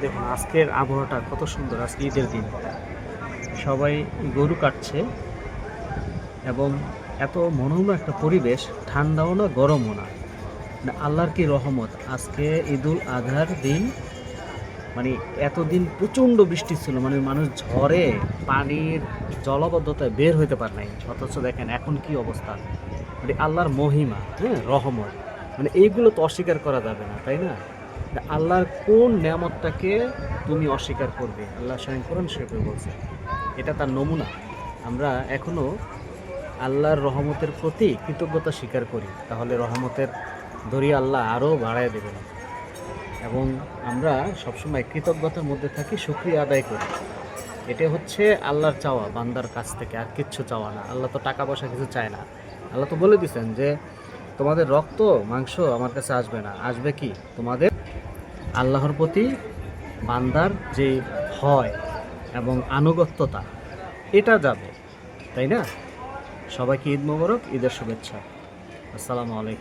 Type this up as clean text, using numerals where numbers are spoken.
দেখুন আজকের আবহাওয়াটা কত সুন্দর। আজকে ঈদের দিন, সবাই গরু কাটছে এবং এত মনোরম একটা পরিবেশ, ঠান্ডাও না গরমও না। মানে আল্লাহর কি রহমত। আজকে ঈদুল আজহার দিন, মানে এতদিন প্রচণ্ড বৃষ্টি ছিল, মানে মানুষ ঝড়ে পানির জলাবদ্ধতায় বের হইতে পারে নাই, অথচ দেখেন এখন কি অবস্থা। মানে আল্লাহর মহিমা, হ্যাঁ, রহমত, মানে এইগুলো তো অস্বীকার করা যাবে না, তাই না? আল্লাহর কোন নিয়ামতটাকে তুমি অস্বীকার করবে? আল্লাহ স্বয়ং কোরআন শরীফে বলছে, এটা তার নমুনা। আমরা এখনো আল্লাহর রহমতের প্রতি কৃতজ্ঞতা স্বীকার করি, তাহলে রহমতের দরিয়া আল্লাহ আরও বাড়ায় দেবেন। এবং আমরা সবসময় কৃতজ্ঞতার মধ্যে থাকি, শুকরিয়া আদায় করি। এটা হচ্ছে আল্লাহর চাওয়া বান্দার কাছ থেকে, আর কিচ্ছু চাওয়া না। আল্লাহ তো টাকা পয়সা কিছু চায় না। আল্লাহ তো বলে দিয়েছেন যে তোমাদের রক্ত মাংস আমার কাছে আসবে না, আসবে কি তোমাদের আল্লাহর প্রতি বান্দার যে ভয় এবং আনুগত্যতা, এটা যাবে, তাই না? সবাইকে ঈদ মোবারক, ঈদের শুভেচ্ছা। আসসালামু আলাইকুম।